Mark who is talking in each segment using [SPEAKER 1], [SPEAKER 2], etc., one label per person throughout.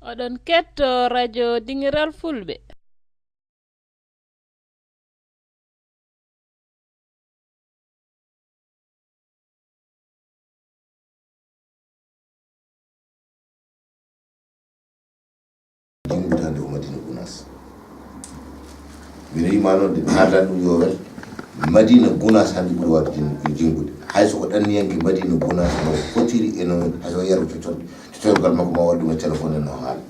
[SPEAKER 1] Oɗon ketto radio Dingiral Fulbe.
[SPEAKER 2] Jingutande o Madina Gounass mino yima noon de haalani ɗum yo wel Madina Gounass hannde ɓuri wadde jingude hay soko ɗanniyanke Madina Gounass no fotiri e no aso yeru totorgal makko ma waɗum e téléphone en no haala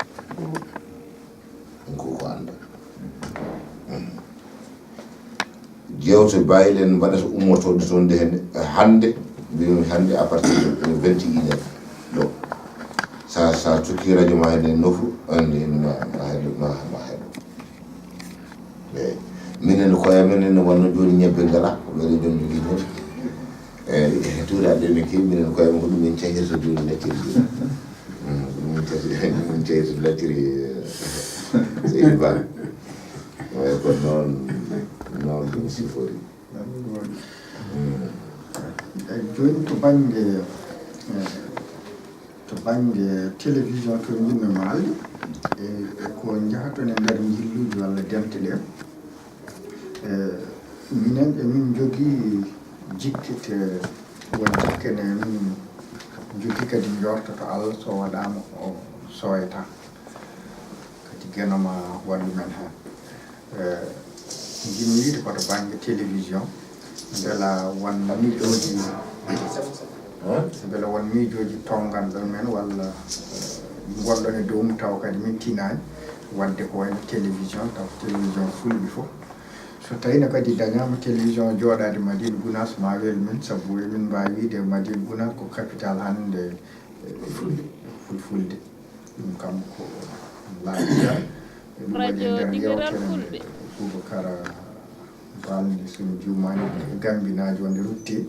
[SPEAKER 2] ɗum ko anda jewte bayilen mbaɗata ummotode toon de hande mbimi hande à partir de 21 ɗo sa cokki radio ma hen nofu andi ma heɗo eyi minen koye minen wonno joni ñebbe ngala wele joni jogui ñebbe eyi tuuraɗe ne kewi minen koye men ko ɗum min cehirta joni lacciri min cehirta lacciri seydi ba way ko noon ɗum sifori
[SPEAKER 3] joni to banggue télévision to jinno maali e ko jahaton e nder jilluji walla demte ɗe minen emin jogui jikkite won jikkene min jogui kadi jortoto Allah so waɗama o soyata kadi guenoma wallu men hen jinmi wiide koto banggue télévision beela won miijoji beela won miijoji tonganɗon men walla gonɗon e dow taw kadi min tinani wadde ko wayno télévision taw télévision fulɓe fof so tawino kadi dañama télévision jooɗade Madina Gounass ma wel min saabu emin mbawi wiide Madina Gounass ko capital hande fulfulde ɗum kam ko laaɓiɗa ɗum waɗi nder yewtere Boubacara balde somi jumani gambinaji wonde rutti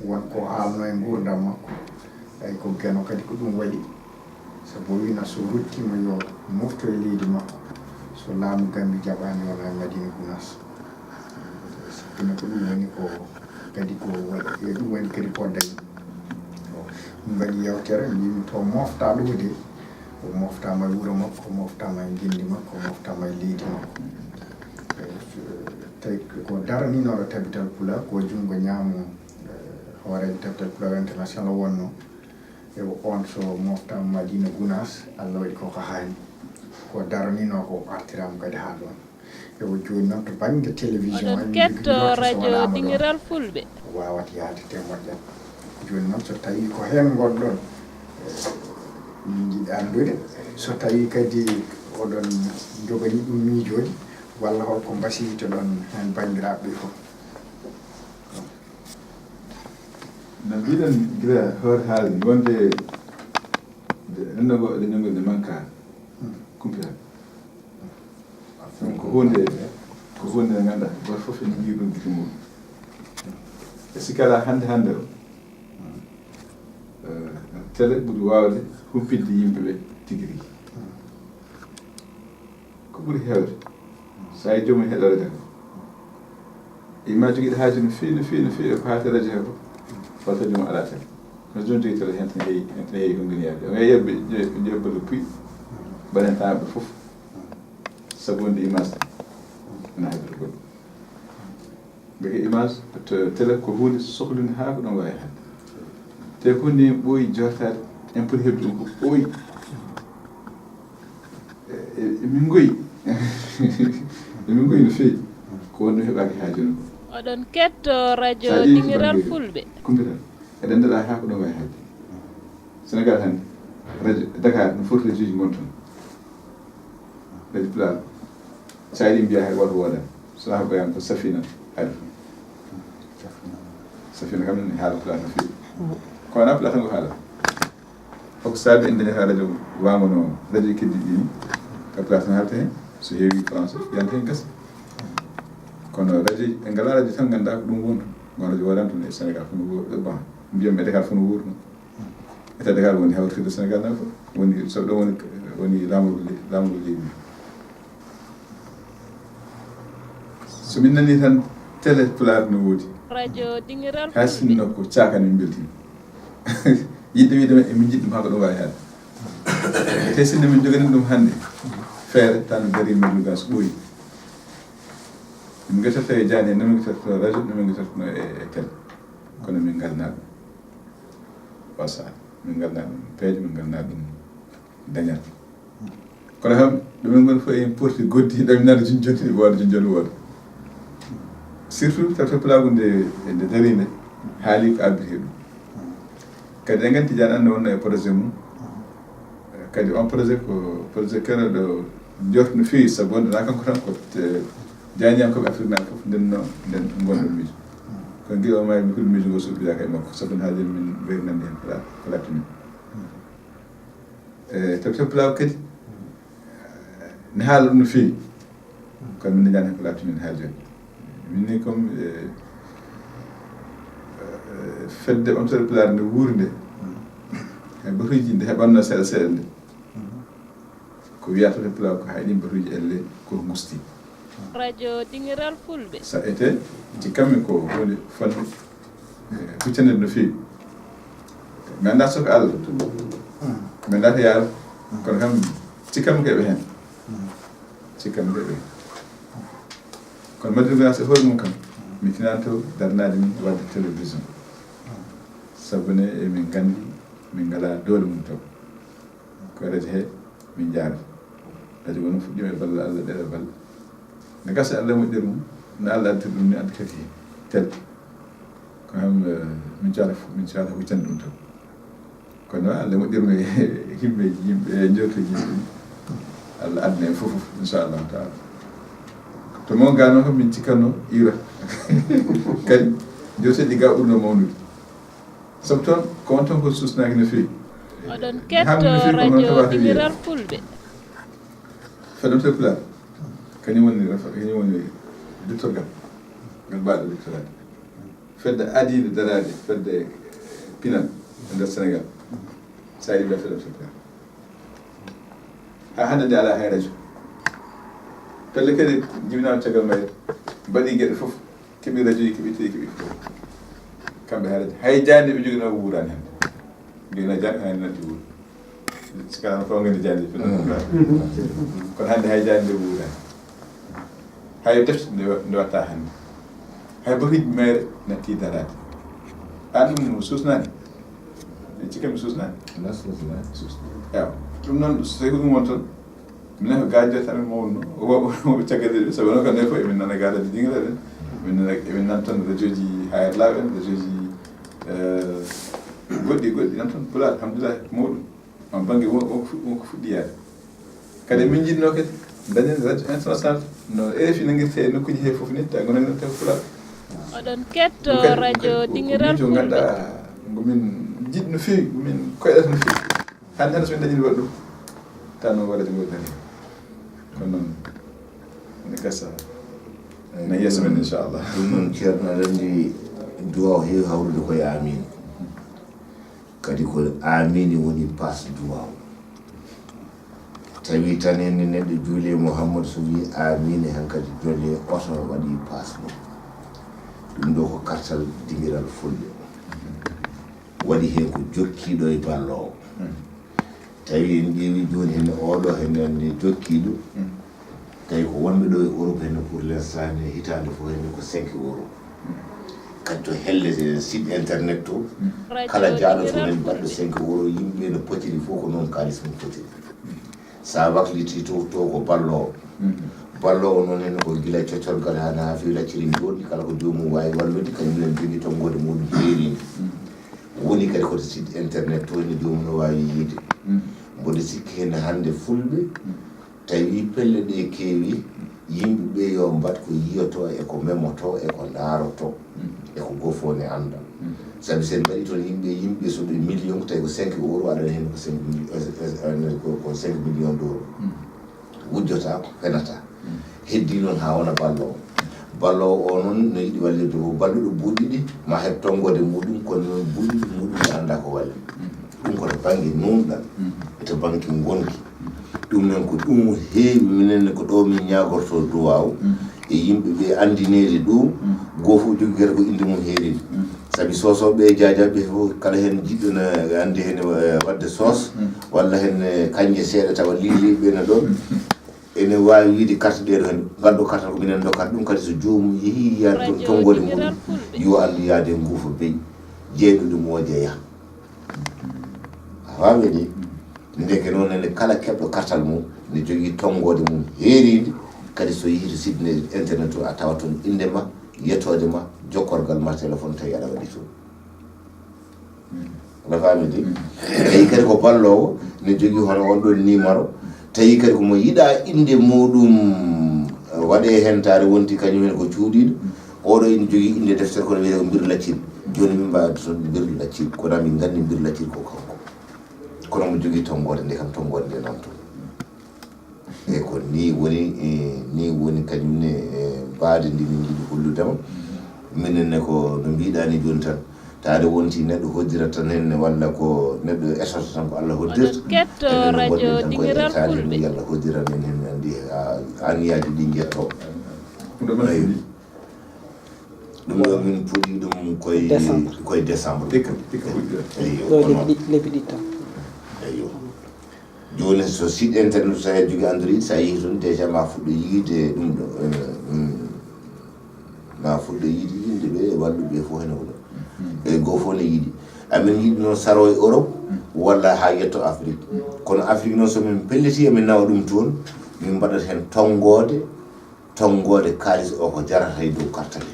[SPEAKER 3] wonko haalno e gurdam makko ay ko gueno kadi ko ɗum waɗi sabu wino so ruttima yo mofto e leydi makko so laamu gambi jaɓani wona Madina Gounass sabbina ko ɗum woni ko kadi ko waɗi ɗum woni kadi ko dañi min mbaɗi yewtere mbimi to mofta ɗo de o moftama e wuuro makko o moftama e guindi makko o moftama e leydi makko tawi ko daraninoɗo tabital pula ko junngo ñaamo hoorejo tabital pula international wonno e on so moftama Madina Gounass Allah waɗi koko haani ko daranino ko artirama kadi ha ɗon ewo joni noon to banggue télévision
[SPEAKER 1] oɗon ketto radio Dingiral Fulbe
[SPEAKER 3] wawata yaade te moƴƴat joni noon so tawi ko hen gonɗon min jiiɗi andude so tawi kadi oɗon jogani ɗum miijoji walla holko mbasiyto ɗon hen bandiraɓe fof
[SPEAKER 4] no mbiɗen gila hoore haalde wonde rendogo leñolngol nde manka kumpital ko hunde nde ganduɗa goto foof ene jii ɗum giti mum e sikala hande o télé ɓuuri wawde humpidde yimɓeɓe tigui rigui ko ɓuuri hewde sa yi joomum heeɗo radio ko yimma joguiɗo haaju no fewi ko haate radio he ko wata joomum ala télé no joni jogui télé hen tan heewi hongginiyade o yeɓɓe jeɓɓoɗo puy mbaɗen taɓe foof sabunde image ina haydata goɗɗum gati image to télé ko hunde sohlude ha ko ɗon wawi hande te ko hunde ɓooyi jortade en poti heɓde ɗum ko ɓooyi emin goyi emin goyi no fewi ko wonno heɓaki ha joni ko
[SPEAKER 1] oɗon ketto radio Dingiral Fulbe
[SPEAKER 4] kumpital eɗen ndeɗa ha ko ɗon wawi hadde Sénégal hande radio Dakar no foti radio ji gonton radio Pulaar sa yiɗi mbiya hay woto woodani sona ko ɓoyan ko Safina haali Safina kam ne haala Pulaar no fewi ko wona Pulaar tan ko haala foko saabi en dañata radio wagono radio keddi ɗini ka Pulaar tan haalta hen so heewi français yanta hen gasa kono radio ɓe ngala radio tan ganduɗa ko ɗum wonto gon radio waɗanta ɗum e Sénégal fono bon mbiyam e Dakar fono wuurno ete Dakar woni hawtirde Sénégal nan fof woni so ɗo woni lamru leydi so min nani tan télé Pulaar no woodi
[SPEAKER 1] radio Dingiral
[SPEAKER 4] ha sinno ko cakani min beltimi yidde wiide min jiɗɗum ha ko ɗum wawi haade te sinno min jogani ɗum hannde feere tan dari medduga so ɓooyi min guetorto e Diagne no min guetorto radio no min guetorto e tel kono min galna ɗum wasa min galna ɗum peeje min galna ɗum dañal kono kam ɗumen gon fof en porti goddi ɗaminade junjoti wooda junjoni wooda surtout tato plagu nde dari nde haali ko abbiti ɗum kadi en ganti Diagne ande wonno e projet mum kadi on projet ko projet keroɗo jorto no feewi sabu wonɗona kanko tan ko Diagneyankoɓe Afrique naɓe fof ndenno nden gonɗon miijo kono guila o mayi huɗo miijo ngo suɓɓidaka e makko sabu haaji min ɓeynande hen ko latti min tabi plago kadi ne haala ɗum no feewi kono min dañani hen ko latti min ha joni minni comme fedde ɓamtore pulaar nde wuuri nde e batuji nde heɓanno seeɗa seeɗa nde ko wiyata to pulaar ko hayɗin batuji elle ko gusti
[SPEAKER 1] radio Dingiral Fulbe
[SPEAKER 4] sa ete cikkanmi ko hunde fonde huccanede no feewi mi annda soko Allah mi annda to yaara kono kam cikkanmi ko eɓe hen cikkanmi ko eɓe hen kono madrigas e hoore mum kam mi tinanto darnade ni wadde télévision sabune emin gandi min ngala doole mum taw ko radio he min jaara radio wono fuɗɗima e balla Allah ɗeɗa balla nde gasa Allah moƴƴir mum no Allah addi ɗum ni addi kadi tel ko ham min caala huccande ɗum taw kono Allah moƴƴirmo e himɓeji yimɓe jewtoji yimɓe Allah adna en fof inchallahu taala to mo gano kam min cikkanno ira kadi jewteji ga ɓurno mawnude sabu toon ko on toon ko susnaki no feewi
[SPEAKER 1] oɗon ketto radio Dingiral Fulbe
[SPEAKER 4] feɗonto pulaar kañum woni duttorgal ngal mbaɗo duttorade fedde aadiide darade fedde pinal e nder Sénégal sa yiɗi mbiya feɗonto pulaar ha hannde nde ala hay radio pelle kadi jibinama caggal mayre mbaɗi gueɗe fof keeɓi radio ji keeɓi fof kamɓe ha radio hay Diagne ɓe jogino wuurani hannde jogino Diagne hay natti wuur sikano ko ngandi Diagne kono hannde hay Diagne nde wuurani hay defte nde watta hannde hay batuji mere natti darade an ɗum susnani cikkami susnani ewa ɗum noon so tawi ko ɗum won toon minen ko gadio tan min mawnuno woɓe caggadeɓe sabu noon kamɓe fof emin nana ga radio Dingiral en emin nan toon radio ji hayre laaɓe en radio ji goɗɗi nan toon pulaar alhamdulillah mawɗum on banggue wonko fuɗɗi yaade kadi min jiɗno kadi dañen radio international no RFI nanguirte e nokkuji he foof ni tawi gonani taw pulaar
[SPEAKER 1] oɗon ketto radio Dingiral
[SPEAKER 4] Fulbe ganduɗa gomin jiɗi no feewi gomin koyɗata no feewi hande somin dañini waɗ ɗum tan noon waɗade ngo dani kono noon ne gasa na yeeso men inchallah
[SPEAKER 2] ɗum noon ceerno aɗa andi duwaw heewi hawrude koye amine kadi ko amine woni passe duwaw tawi tan henne neɗɗo juule Mouhammadou so wi amine han kadi jolle oto waɗi passe ɗum ɗo ko kartal Dingiral Fulbe waɗi hen ko jokkiɗo e ballowo tawi en ƴeewi joni henne oɗo henne nde jokkiɗo tawi ko wonɓe ɗo e Europe henne pour l'instant ne hitande fof henne ko 5 euros kadi to hellete site internet to kala jaaɗo to nen mbaɗɗo 5 euros yimɓe no potiri fof ko noon kalis mum potiri sa wakliti to ko ballowo ballowo noon henne ko gila coccolgal hana ha fewi lacciri joɗɗi kala ko jomum wawi wallude kañumen jogui tonggode muɗum heeride woni kadi koto site internet to henne jomum no wawi yiide mboɗo sikki henne hande Fulɓe tawi pelle ɗe keewi yimɓeɓe yo mbat ko yiyoto e ko memoto e ko daaroto e ko gofo ne anda sabi sen mbaɗi toon yimɓe so ɗe million tawi ko 5 euros aɗana hen ko 5 millions d'euros wujjota fenata heddi noon ha wona ballowo ballowo o noon no yiɗi wallirde ko balluɗo buuɗiɗi ma heɓ tonggode muɗum kono noon buuɗiɗi muɗum ne anda ko walli ɗum koto banggue numɗal eto banggue gonki ɗum noon ko ɗum heewi minenne ko ɗo min ñagorto duwaw e yimɓeɓe andinede ɗum goto fof joguigueta ko inde mum heeride sabi sosoɓe jajaɓe fof kala hen jiɗɗo ne andi hen wadde soos walla hen kanje seeɗa tawa liliɓe ne ɗon ene wawi wiide carte ɗe ɗo hen ngalɗo carte ko minen dokkata ɗum kadi so joomum yeehi yaade tonggode muɗum yo andu yaade nguufa beyi jeyɗude mo jeeya a faami ni ndeke noon ene kala keɓɗo kartal mum ne jogui tonggode mum heeride kadi so yeehi to site internet o a tawa toon inde ma yettode ma jokkorgal ma téléphone tawi aɗa waɗi toon aɗa faami de tawi kadi ko ballowo ne jogui hono on ɗon numéro tawi kadi komo yiɗa inde muɗum waɗe hen tare wonti kañum hen ko cuuɗiɗo oɗo ene jogui inde deftere kono wiyete ko mbir laccil joni min mbawi toon mbir laccil kono min gandi mbir laccil ko kanko kono mo jogui tonggode nde kam tonggode nde nan toon e ko ni woni kañumne baade ndi min jiiɗi holludema minenne ko no mbiɗani joni tan taade wonti neɗɗo hoddirat tan henne walla ko neɗɗo esota tan ko Allah hoddirta
[SPEAKER 1] ketto radio Dingiral Fulbe
[SPEAKER 2] yalla hoddiran en hen andi aniyaji ɗi jetto ɗum ɗo min puɗɗi ɗum koye décembre
[SPEAKER 5] lebbi ɗi tan
[SPEAKER 2] eyo joni so site internet sa jogui android sa yeehi toon déjà ma fuɗɗo yiide ɗum ɗo ma fuɗɗo yiide yimɓeɓe e walluɓe fof hene ko ɗo e goto fof ne yiiɗi amin yiiɗi noon saro e Europe walla ha yetto Afrique kono Afrique noon somin pelliti emin nawa ɗum toon min mbaɗat hen tonggode kalis o ko jarata e dow carte he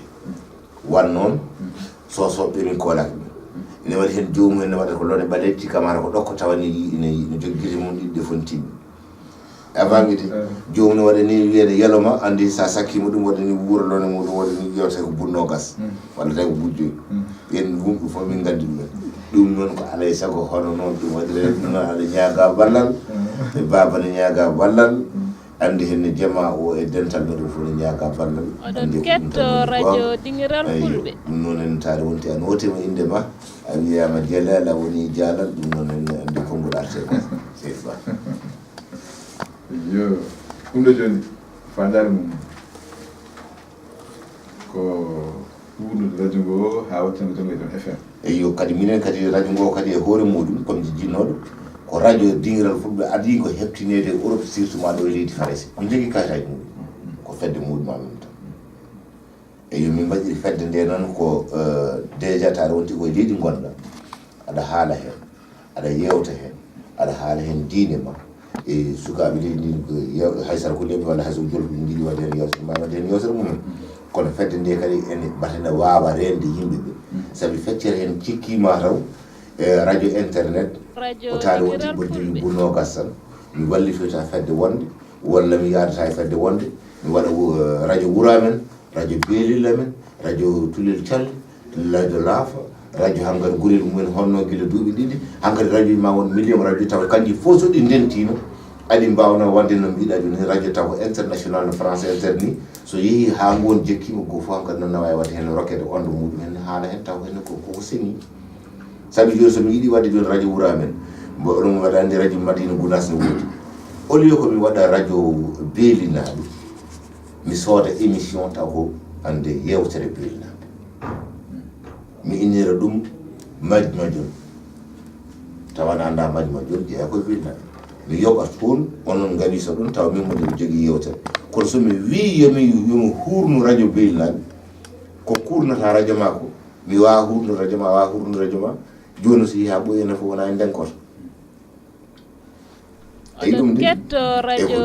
[SPEAKER 2] wan noon sosoɓe min kolaki ɗum ene waɗi hen jomum ene waɗa ko lone ɓaletti camara ko ɗokko tawani ene joggiri mum ɗiɗɗe fontiɓe avant midi jomum ne waɗani wiyede yaloma andi sa sakkima ɗum waɗani wuuro lone muɗum waɗani yewte ko bunno gas walla tawi ko bujjoyi yen wumɓe fof min gandi ɗum noon ko alay saago hono noon ɗum waɗire ɗum noon aɗa ñaaga ballal e baba ne ñaaga ballal andi hen jama o e dental ɗo ɗum fof ne ñaaga ballal
[SPEAKER 1] oɗon ketto radio Dingiral Fulbe
[SPEAKER 2] ɗum noon en taari wonti a notima inde ma a wiyama Jalal a woni Jalal ɗum noon en andi konngol arte seydi ba
[SPEAKER 4] yo ɗum ɗo joni fandare mum ko wuurnude radio ngo ha wattande tongue ɗon FM
[SPEAKER 2] eyo kadi minen kadi radio ngo kadi e hoore muɗum comme jinnoɗo ko radio Dingiral Fulbe adi ko heptinede Europe surtout ma ɗo e leydi Faris min jogui kayitaji muɗum ko fedde muɗum amin tan eyo min mbaɗiri fedde nde noon ko déjà taɗa wonti koye leydi gonɗa aɗa haala hen aɗa yewta hen aɗa haala hen diine ma e sukaɓe leydi ndi ko haysara ko leɓe walla hayso jolfu ɗi jiiɗi wadde hen yewtere ma wadde hen yewtere mumen kono fedde nde kadi ene batene wawa rende yimɓeɓe saabi feccere hen cikkima taw e radio internet o taade wonti ɓoddi bunno gas tan mi wallitoyta fedde wonde walla mi yadata e fedde wonde mi waɗa radio wuramen radio beelil amen radio tulel thial radio laafa radio hankkadi gurel mumen honno guila duuɓi ɗiɗi hankkadi radio ma won million radio taw kanji fof so ɗi ndentino aɗi mbawno wadde no mbiɗa joni radio taw international no français inter ni so yeehi ha ngon jekkima go fof hankkadi noon nawa wadde hen rokkede onde muɗum hen haala hen taw hen koko seeni saabi joni somi yiiɗi wadde joni radio wura men mbo ɗum waɗande radio Madina Gounass no woodi au lieu komi waɗa radio beelinaɗo mi sooda émission taw ko ande yewtere beelinaɓe mi innira ɗum majjumajum tawana anda majjumajum jeeya koye beelinaɓe mi yoɓat toon onon gawi so ɗum tawa min moɗeɓe jogui yewtere kono somi wi yomi hurnu radio beelinaɓe ko kurnata radio ma ko mi wawa hurnu radio ma wawa hurnu radio ma joni so yiha ɓoyene fof wona e ndenkoto eyi ɗum de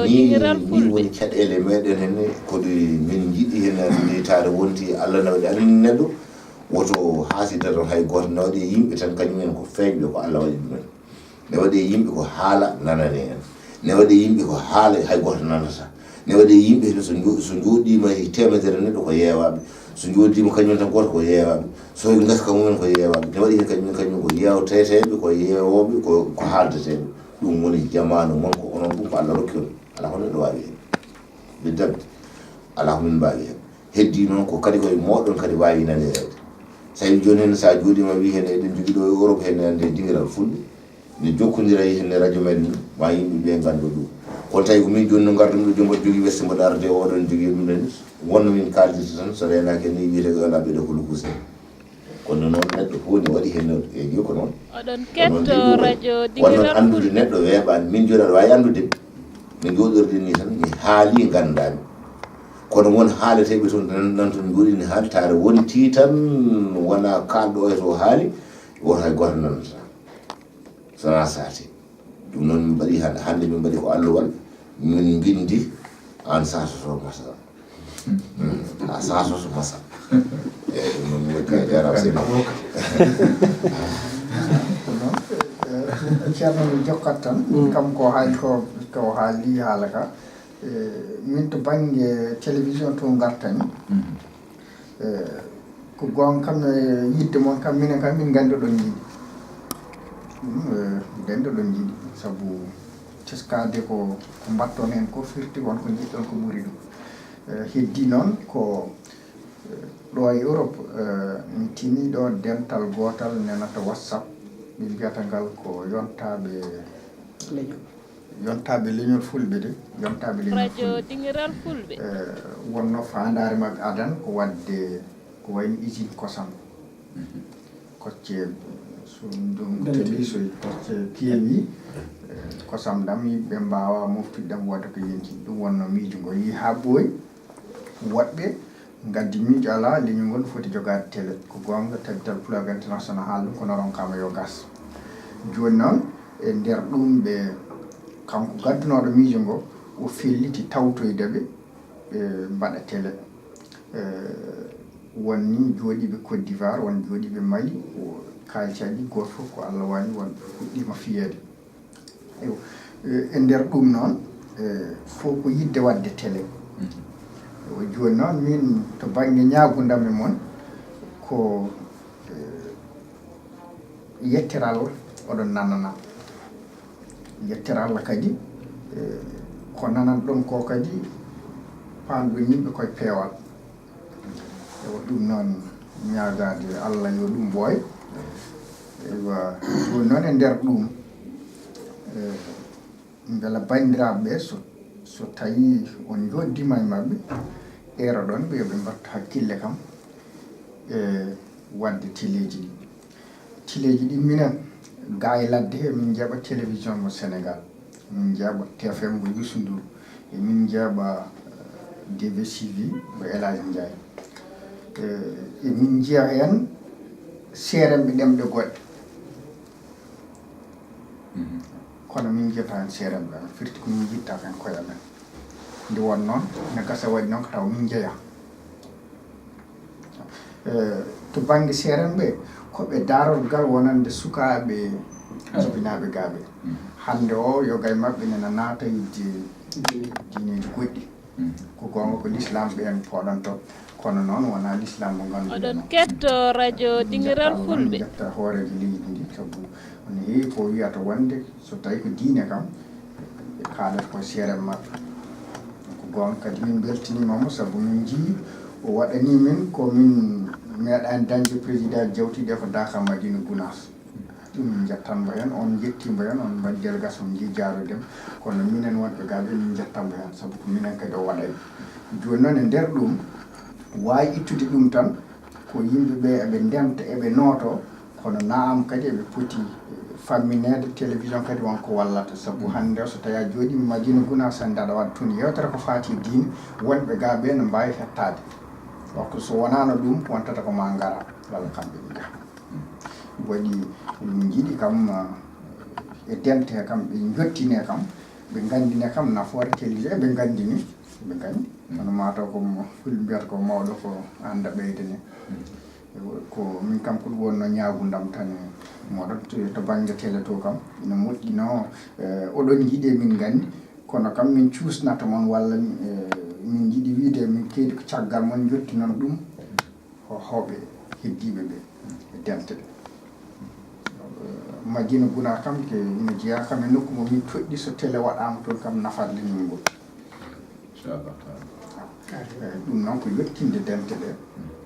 [SPEAKER 2] ni woni caɗele meɗen henne koɗe min jiiɗi hen ndeytade wonti Allah nawɗe anin neɗɗo woto haasidata hay goto nawɗe yimɓe tan kañumen ko feeñɓe ko Allah waɗi ɗumen ne waɗe yimɓe ko haala nanane en ne waɗe yimɓe ko haala hay goto nanata ne waɗe yimɓe hen so jooɗima e temedere neɗɗo ko yeewaɓe so jooɗima kañumen tan goto ko yeewaɓe so gaska mumen ko yeewaɓe ne waɗi hen kañum ko yewteteɓe ko yeewoɓe ko haaldeteɓe ɗum woni jamanu mon ko onon ɗum ko Allah rokki on ala ko neɗɗo wawi hen ɓe dabde ala ko min mbawi hen heddi noon ko kadi koye moɗon kadi wawi nanirede sawi joni hen sa jooɗima wi hen eɗen jogui ɗo e Europe hen ande Dingiral Fulbe ne jokkodira e hen radio men ni ma yimɓeɓe gando ɗum kono tawi ko min joni no gardum ɗo jombo jogui weste mboɗo arde oɗon jogui ɗum nen wonno min kaldita tan so renaki ni wiyete ko ala ɓeɗo ko lukuse kono noon neɗɗo fof ne waɗi hen e ko noon
[SPEAKER 1] oɗon ketto radio Dingiral
[SPEAKER 2] andude
[SPEAKER 1] Fulbe
[SPEAKER 2] neɗɗo weeɓani min joni aɗa wawi andude mi joɗordi ni tan mi haali gandami kono won haaleteɓe toon nan toon joɗi ni haali taare wonti tan wona kalɗo e to haali won hay goto nanata sona sati ɗum noon min mbaɗi hande min mbaɗi ko alluwal min bindi an sasoto masal a sasoto masal eyyi ɗum noon mi kay jarama seni
[SPEAKER 3] ceerno mi jokkat tan kam ko haali ko haali haala ka min to banggue télévision to gartani ko gon kam yidde moon kam minen kam min gandi ɗon jiiɗi dende ɗon jiiɗi saabu teskade ko mbatton hen ko firti wonko jiɗɗon ko ɓuuri ɗum heddi noon ko ɗo e Europe mi tini ɗo dental gotal nenata WhatsApp ɓe mbiyata ngal ko yontaɓe leñol fulɓe de yontaɓe leñol
[SPEAKER 1] radio Dingiral Fulbe
[SPEAKER 3] wonno fandare mabɓe adan ko wadde ko wayni usine kosam kocce so ɗum teeli so kocce keewi kosam ɗam yimɓe mbawa moftude ɗam wadde ko yenti ɗum wonno miijo ngo yi ha ɓooyi woɗɓe gaddi miijo ala leñol ngol foti jogade télé ko gonga tabital plug international haal ɗum kono ronkama yo gas joni noon e nder ɗum ɓe kanko gaddunoɗo miijo ngo o felliti tawtoydeɓe ɓe mbaɗa télé wonni jooɗiɓe Côte d'Ivoire won jooɗiɓe Mali o kalcaji goto fof ko Allah wani wonɓe fuɗɗima fiyede e nder ɗum noon fof ko yidde wadde télé o joni noon min to banggue ñagudam e moon ko yettere oɗon nanana yettere Allah kadi ko nanan ɗon ko kadi panɗo yimɓe koye peewal ɗum noon ñagade Allah yo ɗum ɓooya eywa joni noon e nder ɗum beela bandiraɓeɓe so tawi on joddima e mabɓe ero ɗon ɓe yoɓe mbatta hakkille kam e wadde téléji ɗi minen ga e ladde he min jeeɓa télévision mo Sénégal min jeeɓa TFM mo Youssou Ndour e min jeeɓa DVCV mo El Hadji Ndiaye e min jiiya hen seeremɓe ɗemɗe goɗɗe kono min jiyata hen seeremɓe amen firti ko min jitta hen koye amen nde won noon ne gasa waɗi noon ko taw min jeeya to banggue seeremɓe koɓe darorgal wonande sukaɓe jibinaɓe gaɓe hande o yoga e mabɓe nena naata yidde diineji goɗɗi ko gonga ko l'islam ɓen poɗonto kono noon wona l'islam mo ganduɗa
[SPEAKER 1] oɗon ketto radio Dingiral Fulbe
[SPEAKER 3] jetta hooreji leydi ndi saabu ono heewi ko wiyata wonde so tawi ko diine kam ɓe kaalata koye seerem mabɓe ko gonga kadi min beltinimamo saabu min jii o waɗani min ko min meeɗani dañde président jawtiɗe ko Dakar Madina Gounass ɗum min jettanmo hen on jettimo hen on mbaɗi délégation ji jarudem kono minen wonɓe gaɓe min jettanmo hen saabu ko minen kadi o waɗay joni noon e nder ɗum wawi ittude ɗum tan ko yimɓeɓe eɓe ndemta eɓe nooto kono naam kadi eɓe poti famminede télévision kadi wonko wallata saabu hande o so tawi a jooɗima Madina Gounass hande aɗa waɗa toon yewtere ko fati diine wonɓe gaɓe ne mbawi hettade donc so wonano ɗum wontata ko ma gara walla kamɓe ɓe jaaha waɗi min jiiɗi kam e dente kam ɓe jottine kam ɓe gandine kam nafoore télévision eɓe gandini ɓe gandi kono mataw ko fulɓe mbiyata ko mawɗo ko anda ɓeydene ko min kam ko ɗum wonno ñagudam tan moɗon to banggue télé to kam ina moƴƴino oɗon jiiɗe min gandi kono kam min cuusnata moon walla min jiiɗi wiide min keedi ko caggal moon jottinon ɗum ko hawɓe heddiɓe ɓe e dente ɗe Madina Gounass kam ke ina jeeya kam e nokku mo min toɗɗi so télé waɗama toon kam nafat leñol ngol ɗum noon ko yettinde dente ɗe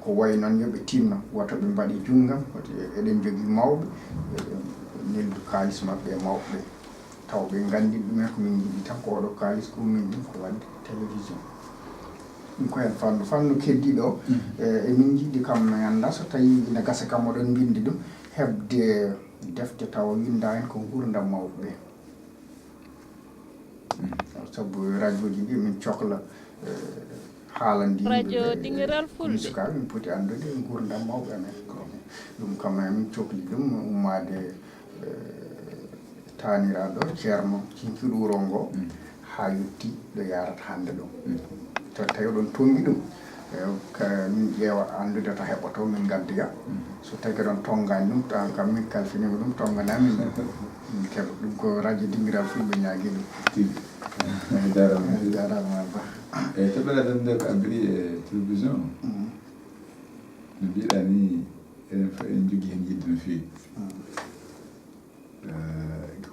[SPEAKER 3] ko way noon yoɓe tinno woto ɓe mbaɗi junggam woto eɗen jogui mawɓe neldu kalis mabɓe e mawɓe taw ɓe gandi ɗumen ko min jiiɗi tan ko oɗo kalis ko min ɗum ko wadde télévision ɗum ko hen fannu keddiɗo emin jiiɗi kam mi anda so tawi ina gasa kam oɗon bindi ɗum hebde defte tawa winda hen ko gurdam mawɓe ɓe sabu radio ji ɗi min cohla haalandi
[SPEAKER 1] radio Dingiral Fulbe
[SPEAKER 3] suka min poti andude gurdam mawɓe amen ɗum kam min cohli ɗum ummade taniraɗo ceerno cinkiɗuro ngo ha yetti ɗo yarata hande ɗo to tawi oɗon tongi ɗum min ƴeewa andude to heɓoto min gaddoya so tawi ɗon tongani ɗum tan kam min kalfinima ɗum tonganami min keɓa ɗum ko radio Dingiral Fulɓe ñaagui ɗum jarama ba
[SPEAKER 4] eyyi toɓɓere tan nde ko abbiri e télévision no mbiɗa ni enen fof en jogui hen yidde no fewi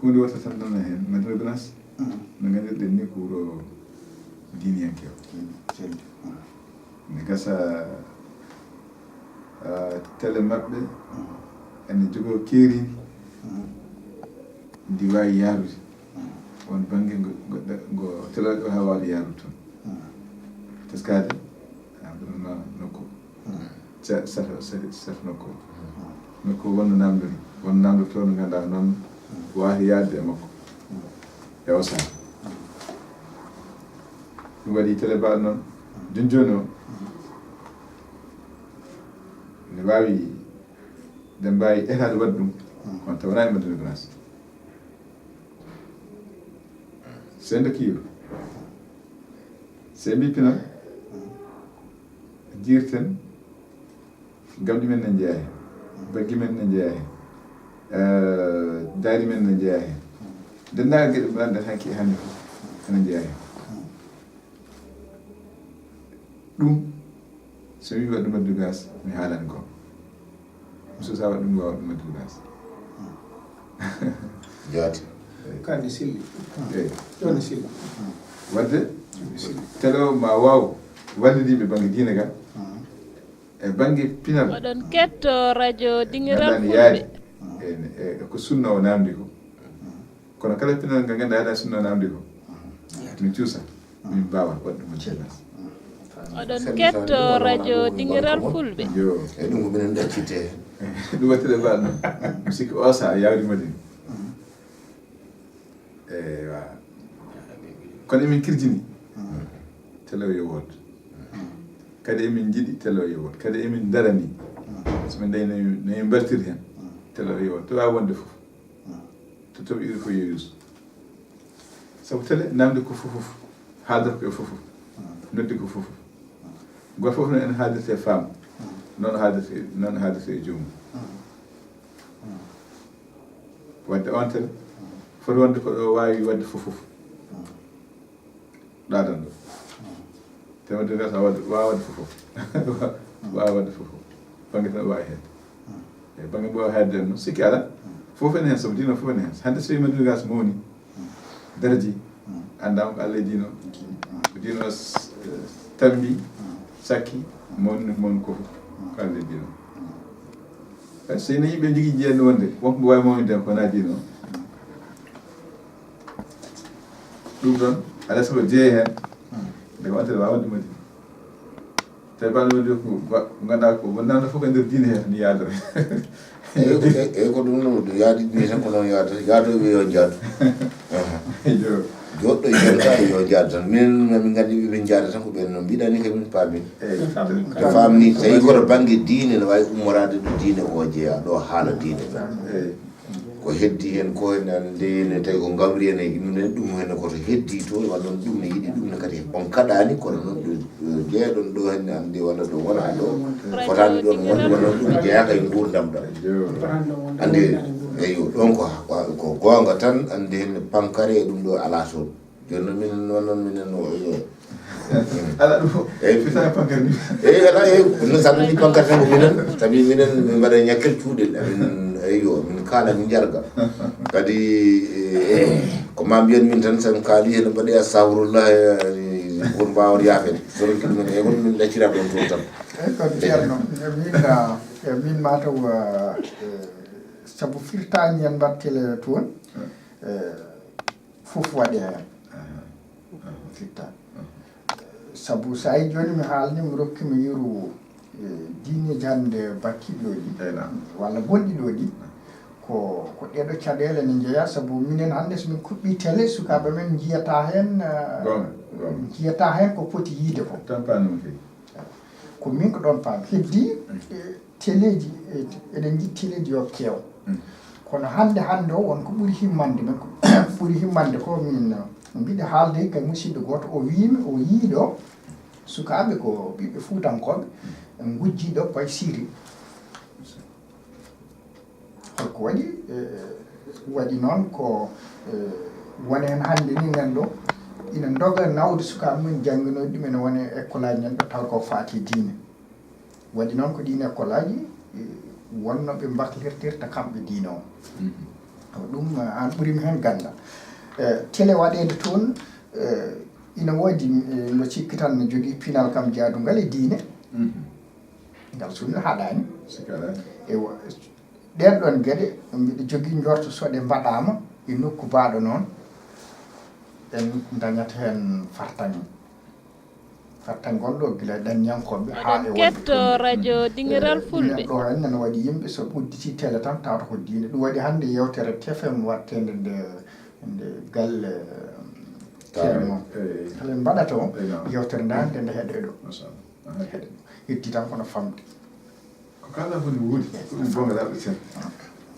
[SPEAKER 4] hunde watta tan ɗon hen Madina Gounass no gandirɗen ni ko wuro diniyankew ne gasa télé maɓɓe ene jogo keerini ndi wawi yaarude won banggue goɗɗo ngo télé o ha wawi yaarude toon teskade ɗum nokku sat nokku wonno namdo to no ganduɗa noon wawi yaadde e makko e o saaha ɗum waɗi télé mbaɗo noon joni o ne wawi nde mbawi etade wadde ɗum kono tawanani Madina Gounass sende kiiro se mbi pinan jirten gamɗi men ne jeeya hen baggi men ne jeeya hen daari men ne jeeya hen dendagal gueɗe mbaɗɗen hanki hande fof ene jeeya hen ɗum so wi waɗɗo Madina Gounass mi haalani ko so sa waɗi ɗum wawa waɗɗo Madina Gounass
[SPEAKER 2] jaati
[SPEAKER 3] kadi silli
[SPEAKER 4] eyyi
[SPEAKER 3] joni silli
[SPEAKER 4] wadde télé o ma waw wallidiɓe banggue diine gal e banggue pinal
[SPEAKER 1] oɗon ketto radio Dingiral
[SPEAKER 4] gaɗani
[SPEAKER 1] Fulɓe
[SPEAKER 4] yaade e ko sunna o namdi ko kono kala pinal ngal ganduɗa haɗa sunna o namdi ko min cuusa min mbawa waɗɗo Madina Gounass
[SPEAKER 1] oɗon ketto radio Dingiral Fulɓe
[SPEAKER 4] yo
[SPEAKER 2] e ɗum ko minen ɗaccite
[SPEAKER 4] ɗum wattide mbaɗo noon mi sikki o saaha yawdi Madina eyyi wa kono emin kirjini télé o yo wood kadi emin jiiɗi télé o yo wood kadi emin darani somin dañi nomin mbaltiri hen télé o yo wood to wawi wonde foof to toɓi iri ko yo yuuso saabu télé namde ko fof haaldata ko e fof noddi ko fof goto foof no ene haaldirte femme noon haaldirte e joomum wadde on télé foti wonde ko ɗo wawi wadde fof ɗaɗan ɗo te Madina Gounass wawa wadde fof wawa wadde fof banggue tan wawi hedde eyyi banggue mbo wawi hedde noon sikki ala fof ene hen saabu diino fof ene hen hande so tawi Madina Gounass mawni daraji andama ko Allah e diino ko diino tambi sakki mawni ko fof ko Allah e diino so ene yimɓe jogui jeyande wonde wonko mbo wawi mawnide ko wona diino ɗum ɗon alay sago jeeye hen nde ko antede wawa wadde Madina tawi balɗe wadde ko ganduɗa ko wonnano fof ko nder diine he ni yaadore
[SPEAKER 2] eyyi ko ɗum ɗum yaadi ni tan ko noon yaadata yaadoɓe yo jaadu joɗɗo jonta yo jaadu tan minen min gandi ɓe jaada tan ko ɓen no mbiɗani kamin paamin ɓe famni tawi koto banggue diine ne wawi ummorade ɗo diine o jeeya ɗo haala diine ko heddi hen ko hen ande ne tawi ko gawri en e minen ɗum hen koto heddi to walla ɗum ne yiiɗi ɗum ne kadi on kaɗani kono noon ɗo jeeyaɗon ɗo hen ande walla ɗo wona ɗo fotani ɗon wonde wona ɗum jeeyaka e gurdam ɗam ande eyi ɗon ko gonga tan ande hen pankare e ɗum ɗo ala toon joni noon minen noon noon minen
[SPEAKER 4] ala ɗum eyyi fita pankare ni
[SPEAKER 2] eyyi ala eyyi no saɗa ɗi pankare tan ko minen tawi minen min mbaɗa ñakkel cuuɗel amin eyyo min kaala min jarga kadi ko ma mbiyan min tan sen kaali hen mbaɗi astahfirullah won mbawon yaafede sono kiɗumen e won min laccira ɗon toon tan
[SPEAKER 3] eyyi ko ceerno min mataw saabu firtani en mbattele toon fof waɗe hen firtani sabu so a yi jooni mi haalni mi rokkima yeru diine jande bakkiɗoɗi walla gonɗiɗoɗi ko ɗeɗo caɗele ne jeeya sabu minen hannde somin kuɓɓi télé sukaɓe men jiyata hen jiyata hen ko foti yiide ko ko min ko ɗon paam heddi téléji eɗen jiɗi téléji yo keew kono hannde o wonko ɓuri himmande men ko ɓuri himmande ko min mbiɗa haalde kay musidɗo goto o wiimi o yiiɗo sukaɓe ko ɓiɓɓe fuutankoɓe gujjiɗo koye Syrie holko waɗi noon ko woni hen hannde ni nan ɗo ina doga nawde sukaɓe men jannginoɗe ɗum ene woni école aji nan ɗo taw ko faati diine waɗi noon ko ɗin école aji wonno ɓe mbahlirtirta kamɓe diine o ɗum an ɓurimi hen ganda télé waɗede toon ina woodi no cikki tan ne jogui pinal kam jaadugal e diine ngal sunna haɗani ɗen ɗon gueɗe mbiɗa jogui jorto so ɗe mbaɗama e nokku mbaɗo noon en dañat hen fartan gonɗo guila daññankoɓe ha e
[SPEAKER 1] ketto radio Dingiral Fulbe
[SPEAKER 3] ɗo hen nana waɗi yimɓe so udditi télé tan tawata ko diine ɗum waɗi hannde yewtere TFM wattede nde galle ceerno hale mbaɗata o yewtere nde nde heeɗe ɗo heddi tan kono famde
[SPEAKER 4] ko kala foti wuudi ɗum bongalaɓe sen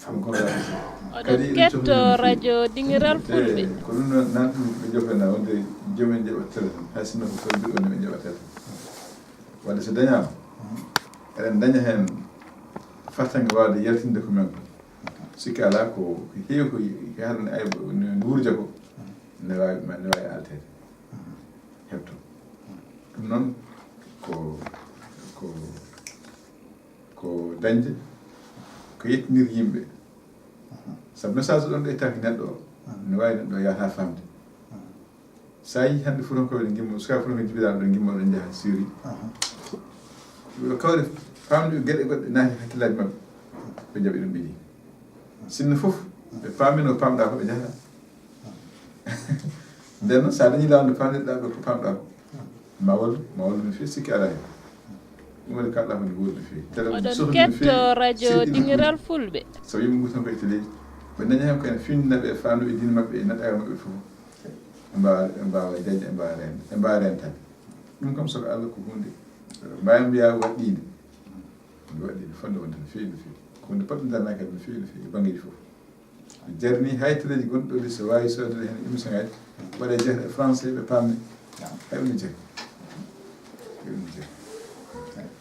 [SPEAKER 1] oɗon ketto radio Dingiral Fulbe
[SPEAKER 4] ko ɗum noon nan ɗum ɓe jofena wonde joomen jaɓa téléphone hay sinno ko foti ɗum ɓe jaɓa téléphone wadde so dañama eɗen daña hen fartange wawde yaltinde ko men ko sikki ala ko heewi ko haɗane ay no wurja ko ne wawi altede hebto ɗum noon ko dañde ko yettinir yimɓe sabu message ɗon ɗo ittaki neɗɗo o ne wawi neɗɗo o yahata famde sa yi hannde furankoɓe ɗe gimmo sukaɓe furankoɓe jibiɗaɓe ɗo gimmo ɗen jaaha Syrie kawde famde gueɗe goɗɗe naati hakkillaji mabɓe ɓe jaaɓi ɗum ɓiɗi sinno foof ɓe paamino ko pamɗa ko ɓe jahata nden noon sa dañi lawde pamɗiɗa ɓe ko pamɗa ko ma wallu no fewi sikki ala hen ɗum waɗi kalɗa ko ne woodi no fewi
[SPEAKER 1] oɗon ketto radio Dingiral Fulɓe
[SPEAKER 4] so yimɓe gutan ko e téléji ɓe daña hen ko ene findinaɓe e famnuɓe diine mabɓe e neɗɗagal mabɓe fof ɓe mbawa dañde ɓe mbawa rentade ɗum kam soko Allah ko hunde mbawi mbiya waɗɗide fonde wonde no fewi ko hunde poɗɗo darnaki no fewi banggueji fof jarni hay téléji gonɗo ɗi so wawi sodde hen émission ngaji waɗe jeehe e français ɓe pamni hay ɗum jeehi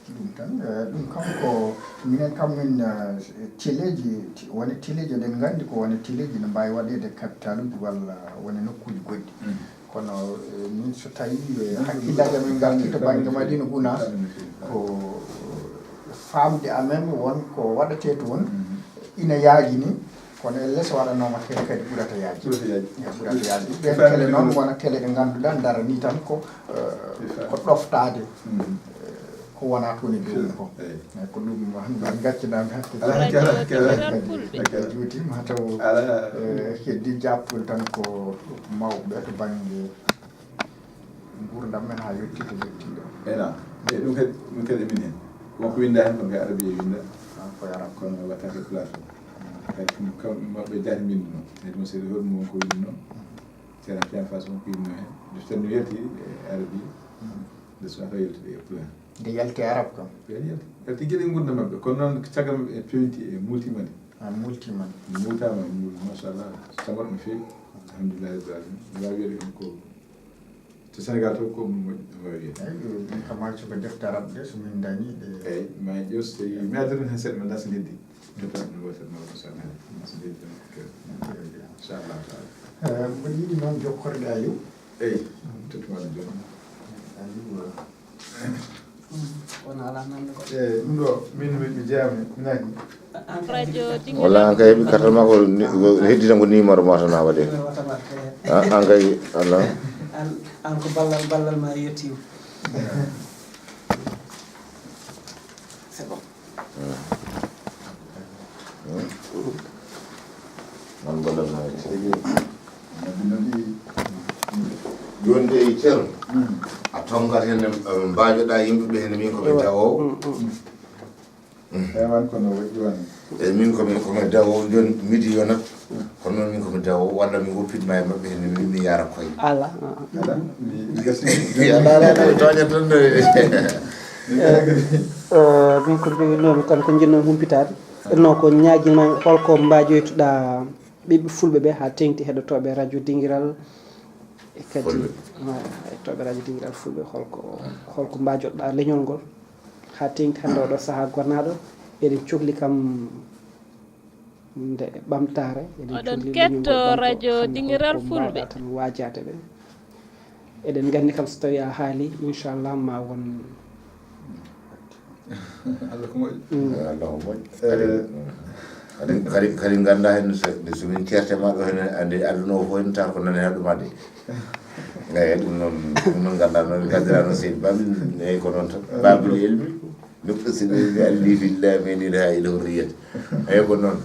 [SPEAKER 3] ɗum tan ɗum kam ko minen kam min téléji woni téléji eɗen gandi ko woni téléji ne mbawi waɗede capital uji walla woni nokkuji goɗɗi kono min so tawi hakkillaji amen garti to banggue Madina Gounass ko famde amen won ko waɗete toon ina yaaji ni kono elle so waɗanoma télé kadi ɓurata yaaji ɓen télé noon wona télé ɗe ganduɗa dara ni tan ko ɗoftade ko wona toon e dow ko ko ɗum gaccinami hakkille juutima ha taw heddi jappol tan ko mawɓe to banggue gurdam men ha yetti to yettiɗo
[SPEAKER 4] ena e ɗum kadi min hen wonko winda hen kono kay arabiye winda
[SPEAKER 3] ko yaram
[SPEAKER 4] kono wattake plateau kadi kamɓe jaati mbindu noon e ɗum séri hoɗum wonko windi noon ceerno fian fas wonko windi hen deftere no yalti e arabiye nde suwata yaltude e pulaar
[SPEAKER 3] nde yalti arab kam
[SPEAKER 4] yalti gueɗe gurdam mabɓe kono noon caggal mabɓe e pewti e multimani
[SPEAKER 3] multimani
[SPEAKER 4] multama machallah sagoɗo no fewi alhamdulillah rabbil alamin wawi wiyede hen ko to Sénégal to ko ɗum moƴƴi wawi wiyede
[SPEAKER 3] eyyi min kam haji ko defte arab ɗe somin dañi ɗe
[SPEAKER 4] eyyi ma ƴeew so tawi mi addirin hen seeɗa mi anda so heddi jotta ɗum wotere ma inchallah so heddi inchallah taala
[SPEAKER 3] mboɗo yiiɗi noon jokkorde Aliou
[SPEAKER 4] eyyi tottumaɗo jooni
[SPEAKER 3] Aliou
[SPEAKER 5] wona ala nande ko
[SPEAKER 4] ɗum ɗo min mi jeeyami nani
[SPEAKER 1] radio
[SPEAKER 2] walla an kay heeɓi kartal ma ko heddi tan ko numéro ma tan a waɗe an kay allah
[SPEAKER 5] an ko ballal ma yettima c'est bon
[SPEAKER 2] man ballal ma
[SPEAKER 4] noon ɗi
[SPEAKER 2] jonde e ceerno a tongat hen mbaajoɗa yimɓeɓe hen min komi dawowo
[SPEAKER 4] ewan kono woƴƴi wan
[SPEAKER 2] e min komi dawowo joni midi yonat kono noon min komi dawowo walla mi woppitma e mabɓe hen mi yara koye
[SPEAKER 5] ala
[SPEAKER 4] mi gasi
[SPEAKER 2] toñat tan
[SPEAKER 5] min ko joguinomi tan ko jinnomi humpitade no ko ñaguima holko mbajoytuɗa ɓiɓɓe fulɓe ɓe ha tengti heɗotoɓe radio Dingiral e kadi heɗotoɓe radio Dingiral fulɓe holko mbajoɗɗa leñol ngol ha tengti hande oɗo saaha gonnaɗo eɗen cohli kam nde ɓamtare
[SPEAKER 1] oɗon ketto radio Dingiral fulɓe
[SPEAKER 5] tan wajade ɓe eɗen gandi kam so tawi a haali inchallah ma won
[SPEAKER 4] Allah ko moƴƴi
[SPEAKER 2] Allah ko moƴƴi kadi ganda hen somin ceertema ɗo hen andi aduna o fof hen tan ko nane haɗuma de eyi ɗum noon ganda noon gaddirano seydi babil eyyi ko noon tan babil elmi nuɓɗosiɓe alli fillah menide ha ila hurriyat eyyi ko noon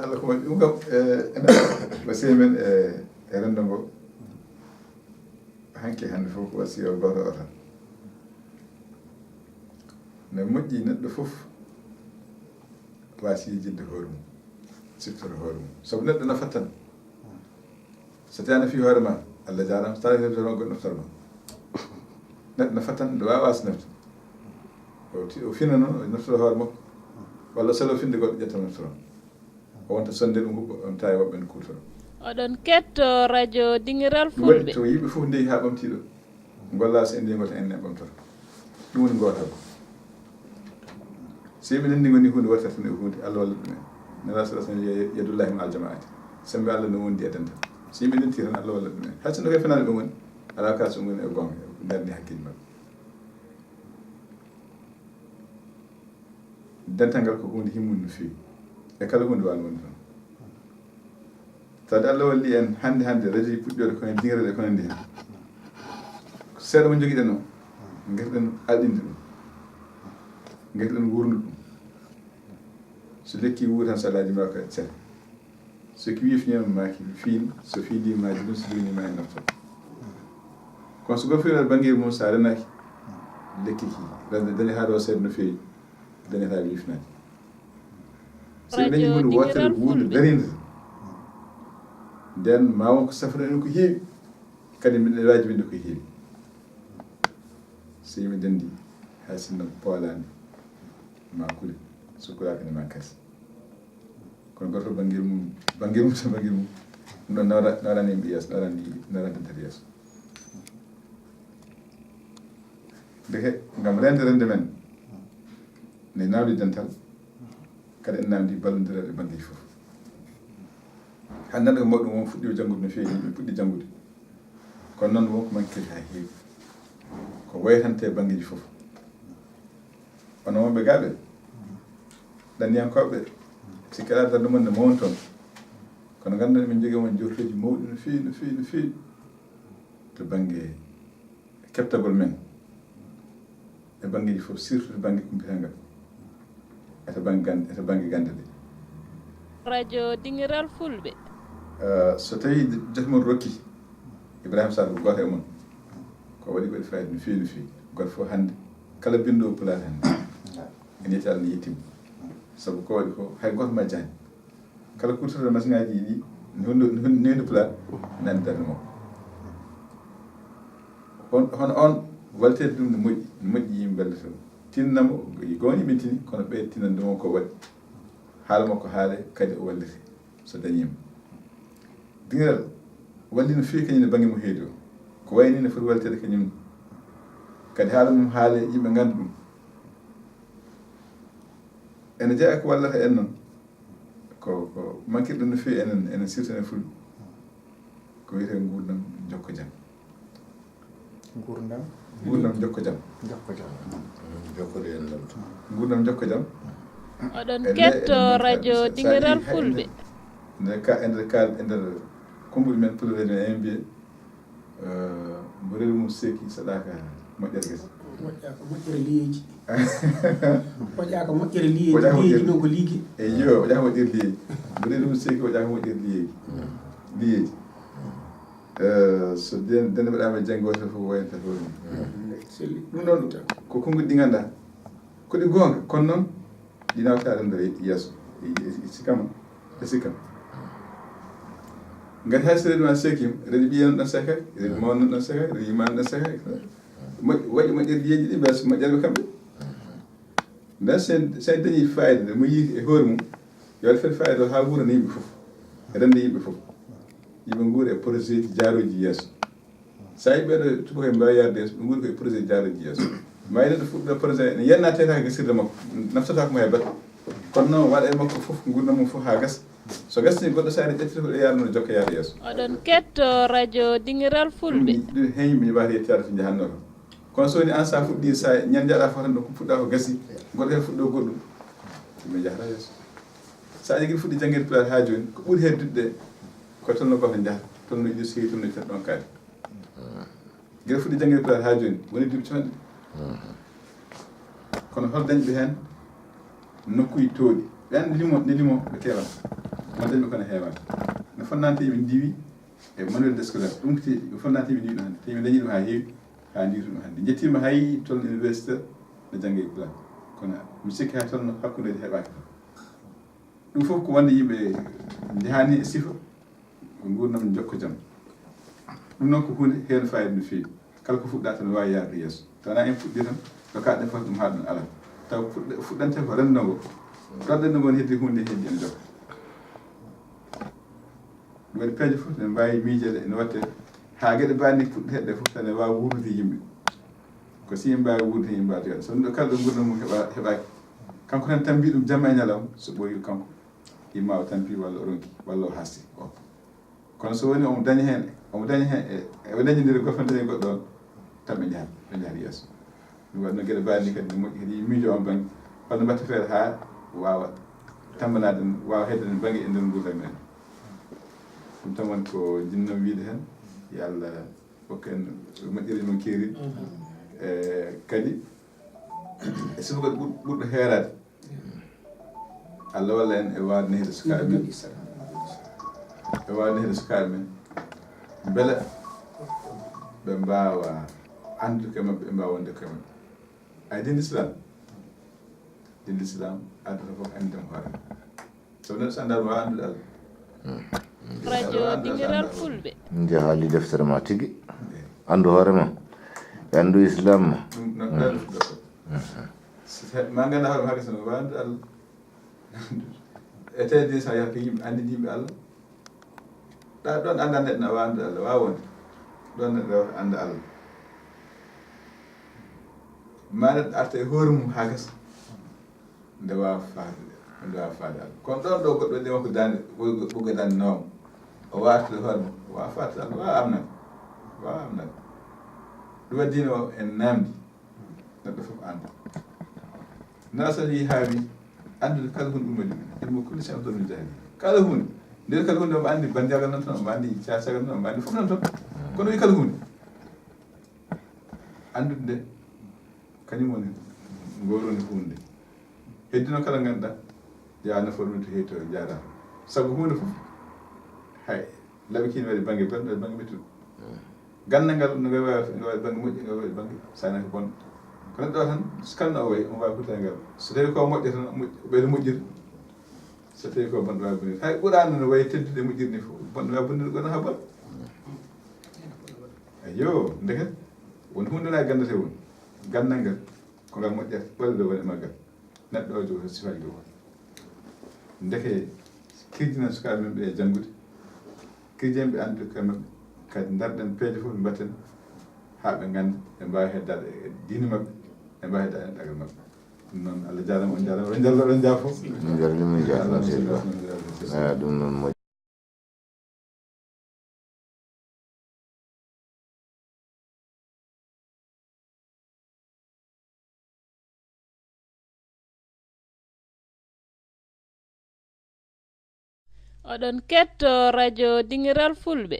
[SPEAKER 4] Allah ko moƴƴi ɗum kam wasiya men e rendo ngo hanke hande fof ko wasiya o goto o tan ne moƴƴi neɗɗo fof wasi jidde hoore mum siftoro hoore mum sabu neɗɗo nafat tan so tawi a nafi hoore ma Allah jarama so tawi naftorma goɗɗo naftorma neɗɗo nafat tan ɗo wawa wasa nafta o fina noon o naftoro hoore makko walla salo finde goɗɗo ƴetta naftoro o wonta sonde ɗum huɓɓa on tawi woɓɓe ne kutoro
[SPEAKER 1] oɗon ketto radio Dingiral
[SPEAKER 4] ɗum waɗi
[SPEAKER 1] fulɓe
[SPEAKER 4] to yimɓe fof ndeyi ha ɓamtiɗo golla so en ndigol tan enne ɓamtoto ɗum woni gotal so yimɓe nandi goni hunde watta tan e hunde Allah walla ɗumen nela sa tan yadullahi ma aljamaati sembe Allah no wondi e dental so yimɓe denti tan Allah walla ɗumen hay sinno koye fenade ɓe goni ala ka so goni e gonga darni hakkille mabɓe dental ngal ko hunde himmude no fewi e kala hunde wawi woni tan tawde Allah walli en hande radio puɗɗode kono Dingiral e kono ndi hen seeɗa mo joguiɗen o guerɗen alɗinde ɗum guerɗen wurnu ɗum so lekki wuuri tan salaji ma ko sel so ki wifnima maki fiin so fiidimaji ɗum so ɗumnima e nafto kono so goto fewnade banggue mum sa renaki lekki ki dañi ha ɗo seeɗa no fewi dañata wifnade so dañi hunde wotere wuurde darinde nden ma wonko safra en ko heewi kadi mbiɗa wajibinde ko heewi so yimɓe dendi hay sinno poolani ma kuli sukkulaka ne ma kasi kono goto bangguel mum so bangguel mum ɗum ɗon nawrani yimɓe yeeso nawrani dental yeeso deke gam rende men ne nawdi dental kadi en namdi ballodiral e banggueji foof hande ko mawɗum won fuɗɗi janngude no feewi yimɓe puɗɗi janngude kono noon wonko manquiri ha heewi ko waytante banggueji foof onon wonɓe gaaɓe ɗanniyankoɓe sikki ala darde mon ne mawni toon kono gandani min jogui mon jortoji mawɗi no fewi to banggue keptagol men e banggueji foof surtout to banggue kumpital ngal eto banggue gande ɗe
[SPEAKER 1] radio Dingiral fulɓe
[SPEAKER 4] so tawi jofi mon rokki Ibrahima Sall ko goto e mon ko waɗi koɗe fayida no fewi goto fof hande kala bindowo pulaar hande en yetti Allah no yettima sabu ko waɗi ko hay goto majjani kala kutorɗo machine ngaji ɗi newndi pulaar nani darde makko hono on waltede ɗum no moƴƴi yimɓe belde to tinnamo gowni min tini kono ɓe tinandemo ko waɗi haala makko haale kadi o wallite so dañima Dingiral walli no fewi kañum ne banggue mo heedi o ko wayni ne foti waltede kañum kadi haala mum haale yimɓe ganda ɗum ene jeeya ko wallata en noon ko manquirɗo no fewi enen sirtane fulɓe ko wiyete gurdam jokko jaam gurdam jokko jaam
[SPEAKER 2] jokkode en ɗam
[SPEAKER 4] gurdam jokko jaam
[SPEAKER 1] oɗon ketto radio Dingiral fulɓe
[SPEAKER 4] nder kombuɗe men pulorede men emin mbiye mo rewi mum seeki saɗaka moƴƴere gese
[SPEAKER 6] moƴƴaka moƴƴere liyeji moƴƴaka moƴƴere liyeji noon ko liigui
[SPEAKER 4] eyi yo waɗaka moƴƴere liyeji mo rewi mum seeki waɗaka moƴƴere liyeji so dende mbaɗama janggoto fof woyanta hoore ɗum noon ko konngudi ɗi ngannduɗaa ko ɗi goonga kono noon ɗi nawtaade nder yeeso sikkama e sikkam ngati hay so reedu ma seekim reedu ɓiye ɗon seka reedu mawno ɗon seka reedu yimani ɗon seka waɗi moƴƴirde yeeji ɗi mbes moƴƴerɓe kamɓe nden sen dañi fayida nde mo yii e hoore mum yo waɗa fede fayida o haa wurana yimɓe fof rende yimɓe fof yimɓe nguura e projet ji jaaroji yeeso so a yi ɓeɗo tubako e mbawi yarde yeeso ɓe nguuri koye projet jaaroji yeeso ma yiɗeɗo fuɗɗo projet ne yennatetake gasirde makko naftatako mo hebat kono noon waɗa e makko fof gurdam mum fof ha gasa so gasni goɗɗo saari ƴettita ko ɗo yarno jokka yaade yeeso
[SPEAKER 1] oɗon ketto radio Dingiral Fulbe
[SPEAKER 4] ɗum hen yimɓe mbawata yettade to jahanno kam kono so woni an sa fuɗɗi sa ñande jaɗa fof tan ɗo fuɗɗa ko gasi goɗɗo hen fuɗɗo goɗɗum yimɓe jahata yeeso sa jogui fuɗɗi jangguede pulaar ha joni ko ɓuuri heddude ko tolno goto jahata tolno ido sewi tolno tan ɗon kaade gueɗe fuɗɗi jangguede pulaar ha joni woni duuɓi capanɗe kono hol dañɓe hen nokkuji tooɗi ɓe andi limo ɓe kewata ma dañɓe kono heewata no fonnante yimɓe ndiwi e manuel scolaire ɗum ko fonnante yimɓe ndiwi ɗum hannde te yimɓe dañi ɗum ha heewi ha ndiwi ɗum hannde jettima hay tolno universitaire no jangge e pulaar kono mi sikki hay tolno hakkudeji heɓaki ɗum fof ko wonde yimɓe jahani e sifa ko gurdam jokko jaam ɗum noon ko hunde hen fayida no feewi kala ko fuɗɗa tan wawi yarde yeeso tawna en fuɗɗi tan ko kaɗen fof ɗum haɗum ala taw fuɗɗante ko rendogo rendogo ngo ne heddi hunde heddi ene jokka ɗum waɗi peeje fof ne mbawi miijede ene watte ha gueɗe banni fuɗɗi hedde fof tan ne wawi wuurde yimɓe ko si yimɓe mbawi wuurde yimɓe mbawi waɗa so ɗum ɗo kala ɗo gurdam mum heɓaki kanko tan tambi ɗum jamma e ñalawma so ɓooyi kanko imma o tampi walla o ronki walla o hasti o kono so woni omo dañi hen e dañidiri goto tan dañi goɗɗo on tan ɓe jahat yeeso ɗum waɗi no gueɗe banni kadi no moƴƴi kadi miijo on banggue holno mbatta feere ha wawa tambanade wawa heddade banggue e nder gurdam men ɗum tan woni ko jinnomi wiide hen yo Allah hokku en moƴƴirji mon keeriɗi e kadi e sifa kadi ɓurɗo heerade Allah walla en e wawde nehde sukaɓe men e wawde nehde sukaɓe men beele ɓe mbawa andude koye mabɓe ɓe mbawa wonde koye mabɓe ay dinde islam addata fof andem hoore so neɗɗo so andano wawa andude Allah
[SPEAKER 1] radio Dingiral Fulbe
[SPEAKER 2] jahaali deftere ma tigi andu hoore ma e andu islam ma
[SPEAKER 4] ɗum noon ɗaɗo fuɗɗo ma ganda hoore ma hakkata no wawa andude Allah e tawde sa yaha ko yimɓe andide yimɓe Allah ɗa ɗon anda neɗɗo no wawa andude Allah wawa wonde ɗon neɗɗo rewata anda Allah ma neɗɗo arta e hoore mum ha gasa nde wawa faade Allah kono ɗon ɗo goɗɗo ndema ko dande ɓuggo dande nawam o wartude hoore mum wawa faade Allah wawa amnade ɗum waddino en namdi neɗɗo fof anda na so yi haawi andude kala hunde ummadi ilmu kulli shay'in min jahili kala hunde nder kala hunde omo andi bandiagal nan tan omo andi casagal nan omo andi fof nan toon kono wi kala hunde andude nde kañum woni gorondi hunde heddino kala ganduɗa ya nafoore mum to heewi to jarama saabu hunde fof hay laaɓi kine waɗi banggue belɗo waɗi banggue mettuɗo gandal ngal no wawi banggue moƴƴi no wawi banggue sana ko bonɗo kono ɗo tan so kala no o wayi omo wawi hutade ngal so tawi ko moƴƴo tan ɓeydo moƴƴir so tawi ko bonɗo wawi bonir hay ɓuurano no wayi teddude moƴƴir ni fof bonɗo wawi bonir gono ha bon ayyo ndeket won hunde na gandate won gandal ngal ko ngal moƴƴata ɓolde woni e maggal neɗɗo o jogo sifaji dow ndeke kirjinen sukaɓe men ɓe e janggude kirjien ɓe andude koye mabɓe kadi darɗen peeje fof ɓe mbatten ha ɓe ganda ɓe mbawi heddade e diine mabɓe ɓe mbawi heddade e ɗagal mabɓe ɗum noon Allah jarama on jarama oɗon jallo oɗon jaa fof
[SPEAKER 2] min jarnima jarno seeɗa ɗum noon moƴƴi
[SPEAKER 1] oɗon ketto radio Dingiral Fulbe